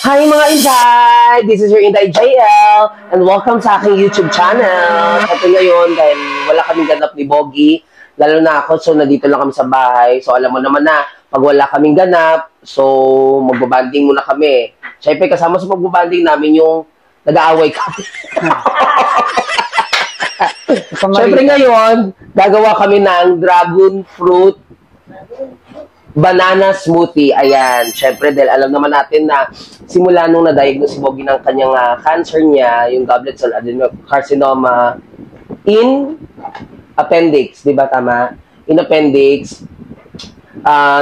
Hi mga Inday! This is your Inday JL and welcome sa aking YouTube channel. Ito ngayon dahil wala kaming ganap ni Bogie, lalo na ako, so nandito lang kami sa bahay. So alam mo naman na, pag wala kaming ganap, so magbabanding muna kami. Siyempre kasama sa magbabanding namin yung nag-aaway kami. Siyempre ngayon, gagawa kami ng dragon fruit banana smoothie. Ayan. Siyempre, dahil alam naman natin na simula nung na-diagnose si Bogie ng kanyang cancer niya, yung goblet cell adenocarcinoma in appendix. Diba tama? In appendix,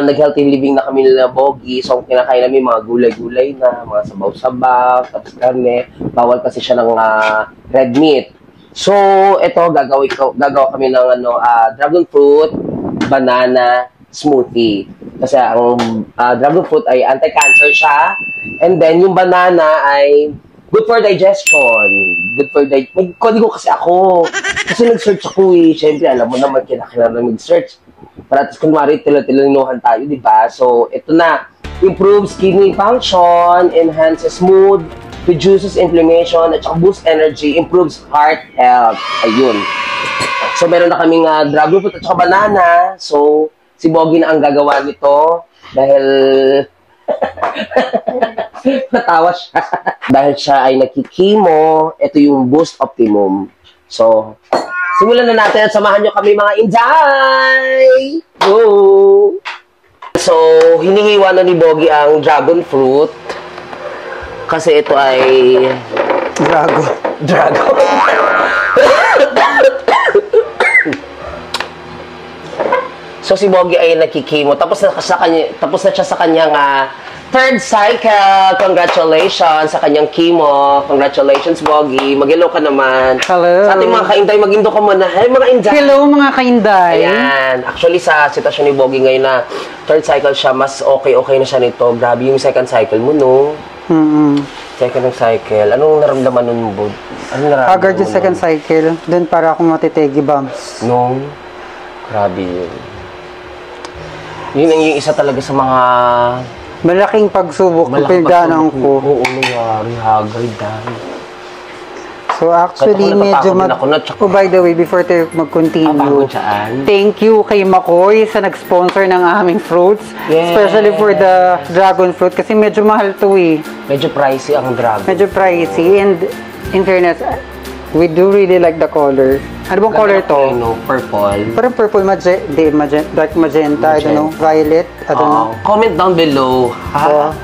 nag-healthy living na kami nila Bogie. So, kinakain namin mga gulay-gulay na, mga sabaw-sabaw, tapos karne. Bawal kasi siya ng red meat. So, ito, gagawa kami ng dragon fruit banana smoothie. Kasi ang dragon fruit ay anti-cancer siya. And then, yung banana ay good for digestion. Good for digestion. May kodigo kasi ako. Kasi nag-search ako eh. Siyempre, alam mo naman, kinakailangan na mag-search. Para at kunwari, tila-tilaninuhan tayo, di ba? So, ito na. Improves kidney function, enhances mood, reduces inflammation, at saka boosts energy, improves heart health. Ayun. So, meron na kaming dragon fruit at saka banana. So, si Bogie na ang gagawa nito dahil natawa siya. Dahil siya ay nakikimo, ito yung Boost Optimum. So, simulan na natin at samahan nyo kami mga Inday! Go! So, hinihiwa na ni Bogie ang dragon fruit kasi ito ay dragon. So, si Bogie ay nakikimo. Tapos na siya sa kanyang third cycle. Congratulations sa kanyang chemo. Congratulations, Bogie. Mag-hello ka naman. Hello. Sa ating mga kainday, mag-indo ka muna. Hey, mga Inday. Hello, mga kainday. Ayan. Actually, sa sitwasyon ni Bogie ngayon na third cycle siya, mas okay na siya nito. Grabe yung second cycle mo, no? Second cycle. Anong naramdaman nun, Bod? Anong naramdaman Agad yung second cycle. Doon para akong matitegi bumps. No? Grabe yun. Yun ang yung isa talaga sa mga malaking pagsubok na pinagdaanan ko. Oo, nangyari. Hagay dahil. So actually, medyo oh, by the way, before tayo mag-continue, thank you kay Makoy sa nag-sponsor ng aming fruits. Yeah. Especially for the dragon fruit. Kasi medyo mahal to eh. Medyo pricey ang dragon. Medyo pricey. And in fairness, we do really like the color. Ano bang color to? Purple. Parang purple, dark magenta, I don't know, violet, I don't know. Comment down below.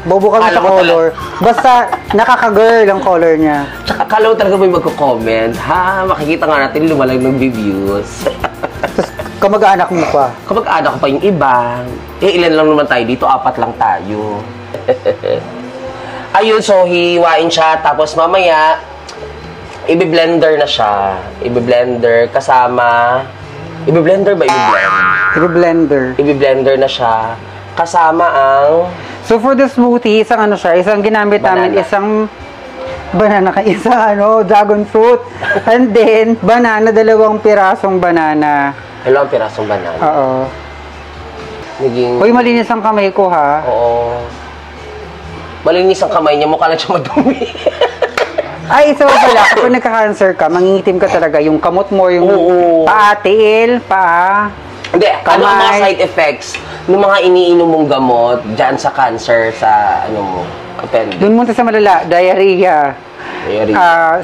Bobo kami sa color. Basta, nakaka-girl ang color niya. Tsaka, kala mo talaga may magko-comment. Makikita nga natin lumalang ng views. Tapos, kamag-anak mo pa. Kamag-anak ko pa yung iba. Ilan lang naman tayo dito, 4 lang tayo. Ayun, so hiwain siya, tapos mamaya, i-blender na siya. I-blender kasama... I-blender ba? I-blender na siya. Kasama ang... So, for the smoothie, isang ano siya, isang ginamit namin, isang banana, isang dragon fruit. And then, banana, 2 pirasong banana. 2 pirasong banana? Oo. Naging... Hoy, malinis ang kamay ko, ha? Oo. Malinis ang kamay niya, mukha lang siya madumi. Ay, isa pala, kung nagka-cancer ka, mangingitim ka talaga. Yung kamot mo, yung paa, tiil, paa, hindi, ano ang mga side effects ng mga iniinom mong gamot dyan sa cancer, sa appendix? Doon muna sa malala, diarrhea,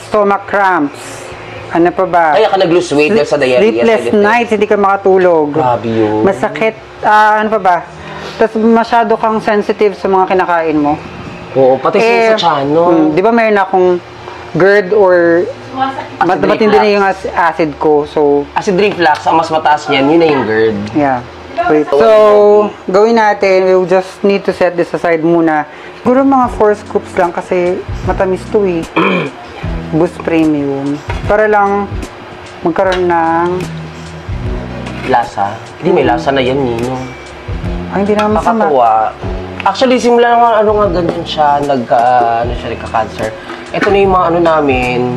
stomach cramps, ano pa ba? Kaya ka nag-lose weight dahil sa diarrhea? Sleepless nights, hindi ka makatulog. Grabe yun. Masakit, ano pa ba? Tapos masyado kang sensitive sa mga kinakain mo. Oo, pati sa tiyan, no? Di ba mayroon akong GERD or matindi na yung acid ko, so... Acid reflux, ang mas mataas niyan, yun na yung GERD. Yeah. Wait. So, gawin natin, we'll just need to set this aside muna. Siguro mga 4 scoops lang kasi matamis to eh. Boost Premium. Para lang magkaroon ng... Lasa. Hindi, may lasa na yan, Nino. Ay, hindi naman masama. Nakatuwa. Actually, simula nga, ganyan siya, nagka-cancer. Ito na yung mga namin,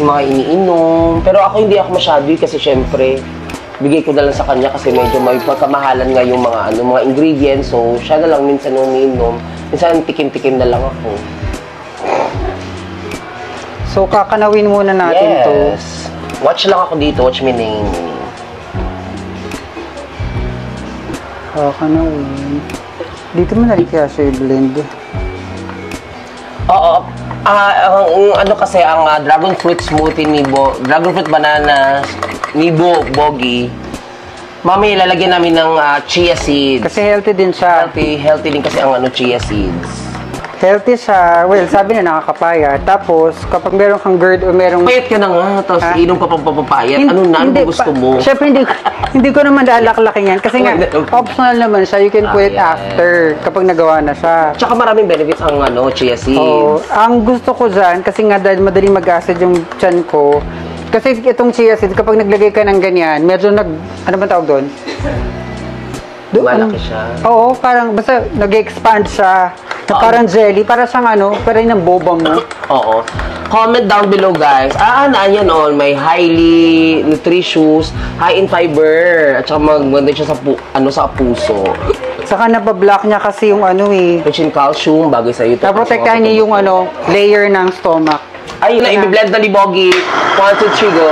yung mga iniinom. Pero hindi ako masyado kasi syempre, bigay ko na lang sa kanya kasi medyo may pagkamahalan nga yung mga ingredients. So, siya na lang minsan umiinom. Minsan tikim-tikim na lang ako. So, kakanawin muna natin to. Yes. Watch lang ako dito. Watch me name. Kakanawin. Dito mo na rin kaya siya i-blend. Oo. Ano kasi ang dragon fruit smoothie ni dragon fruit banana ni Bogi. Mami, lalagyan namin ng chia seeds. Kasi healthy din siya. Healthy din kasi ang chia seeds. Healthy siya. Well, sabi na nakakapayat. Tapos, kapag meron kang GERD o merong... Payat ka na nga, tapos inom pa pang papapayat. Ano gusto mo? Siyempre, hindi ko naman lalaklakin yan. Kasi nga, optional naman siya. You can put it after kapag nagawa na siya. Tsaka maraming benefits ang chia seeds. Oo. Ang gusto ko dyan, kasi nga dahil madaling mag-acid yung tiyan ko, kasi itong chia seeds, kapag naglagay ka ng ganyan, medyo ano ba tawag doon? Malaki siya. Oo, parang basta nag-expand siya. Parang jelly, para siyang parang ng boba mo. Oo. Comment down below, guys. Yan may highly nutritious, high in fiber, at saka maganda siya sa puso. Saka napablock niya kasi yung rich in calcium, bagay sa iyo. Naprotektahan niya yung layer ng stomach. Ay, i-blend na ni Bogi. 1, 2, 3, go.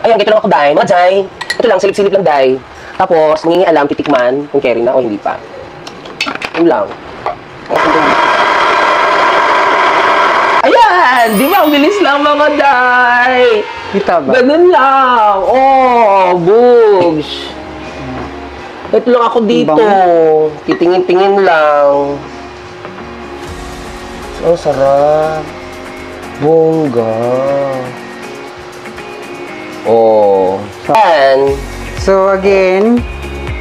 Ayan, gito lang ako, Day. Mga Day. Ito lang, silip-silip lang, Day. Tapos, mangingi alam, titikman kung carry na o hindi pa. Yun lang. Ayan! Di ba? Ang bilis lang, mga Day. Kita ba? Ganun lang. Oh, bugs. Ito lang ako dito. Titingin-tingin lang. Ang sarap. Bongga. Oh. So, again,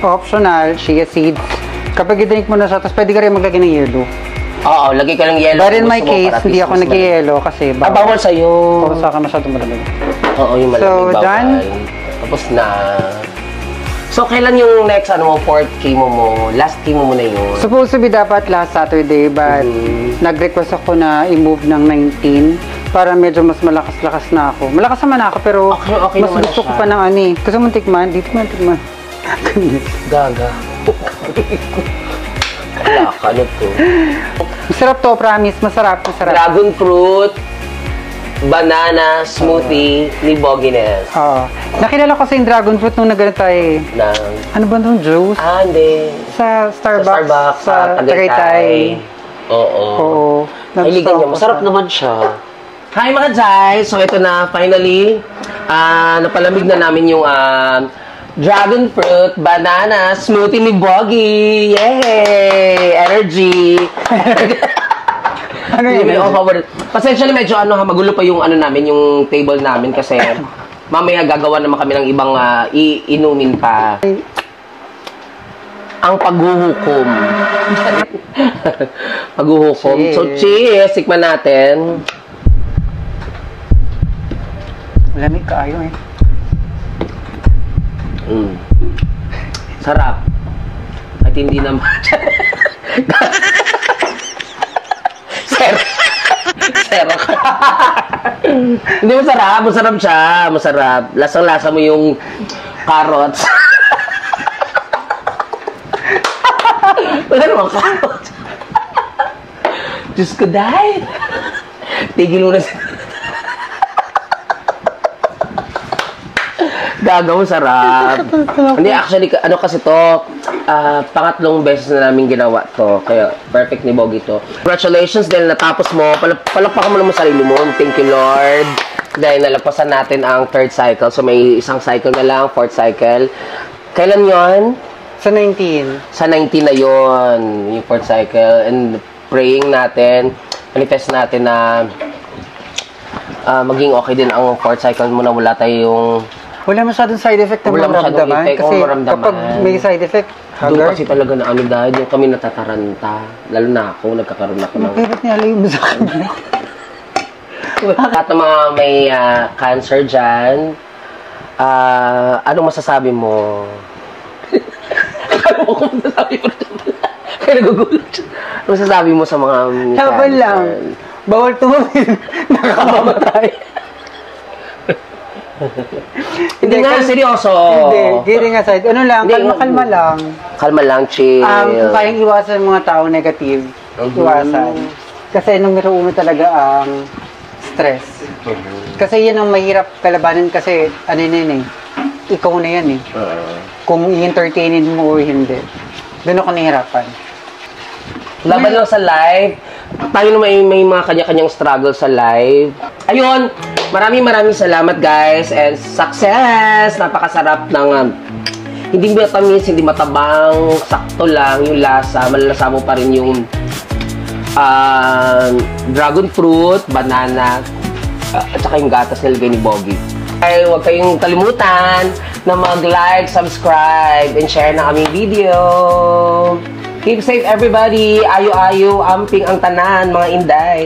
optional, chia seeds. Kapag i-drink mo na siya, tapos pwede ka rin maglagay ng yelo. Oo, lagay ka ng yelo. But in my case, hindi ako nag-yelo kasi bawal sa'yo. Bawal sa akin masyadong malamig. Oo, yung malamig, so, bawal. done? Tapos na. So, kailan yung next, fourth chemo mo? Last chemo mo na yun? Supposed to be dapat last Saturday, but nag-request ako na i-move ng 19 para medyo mas malakas-lakas na ako. Malakas naman ako, pero okay mas gusto ko pa ng Gusto mo tikman? Dito mo tikman. Gaga. Wala ka, ano to? Masarap to, promise. Masarap. Dragon fruit, banana, smoothie ni Bogines. Oo. Nakilala ko sa yung dragon fruit nung nagano tayo eh. Ano ba itong juice? Hindi. Sa Starbucks. Sa Tagaytay. Oo. Kaibigan niya. Masarap naman siya. Hi mga Jai! So ito na, finally, napalamig na namin yung dragon fruit, banana, smoothie ni Bogi! Yay! Energy! Ano yun? Pasensya na medyo magulo pa yung namin, yung table namin kasi mamaya gagawa naman kami ng ibang inumin pa. Ang paghuhukom. Paghuhukom. So cheers! Tikman natin. Lamig kaayo eh. Sarap. At hindi naman. Sero ka. Hindi masarap. Masarap siya. Masarap. Lasang-lasa mo yung carrots. Wala naman carrots. Diyos ko, Day. Tigil mo na siya. Gagawin sarap. Hindi, actually, kasi to, pangatlong beses na namin ginawa to. Kaya, perfect ni Bogi to. Congratulations dahil natapos mo. Palakpakan mo naman sarili mo. Thank you, Lord. Dahil nalagpasan natin ang third cycle. So, may isang cycle na lang, fourth cycle. Kailan yon? Sa 19. Sa 19 na yon yung fourth cycle. And praying natin, manifest natin na maging okay din ang fourth cycle mo na wala tayong wala masyadong side effect na maramdaman. Kasi kapag may side effect, doon kasi talaga na dahil yung kami natataranta. Lalo na ako, nagkakaroon ako ng... Bakit niyalayo mo sa kanya? At mga may cancer dyan, anong masasabi mo? Ano ko masasabi mo? Kaya nagugulat siya. Ano masasabi mo sa mga laban lang. Bawal tumawin. Nakakamatay. Hindi nga, seryoso. Hindi, kidding aside. Ano lang, Hindi, kalma-kalma lang. Kalma lang, chill. Kung kayang iwasan mga tao negative, iwasan. Kasi numero uno talaga ang stress. Kasi yan ang mahirap kalabanin kasi ano yun eh, ikaw na yan eh. Kung i-entertainin mo o hindi. Doon ako nahihirapan. Laban lang sa live. Tayo na may mga kanya-kanyang struggle sa live. Ayun, maraming salamat guys and success! Napakasarap ng hindi matamis, hindi matabang, sakto lang yung lasa. Malalasa mo pa rin yung dragon fruit, banana, at saka yung gatas nilagay ni Boggy. Ay, huwag kayong kalimutan na mag-like, subscribe, and share na aming video. Keep safe everybody. Ayo-ayo, amping ang tanan, mga inday.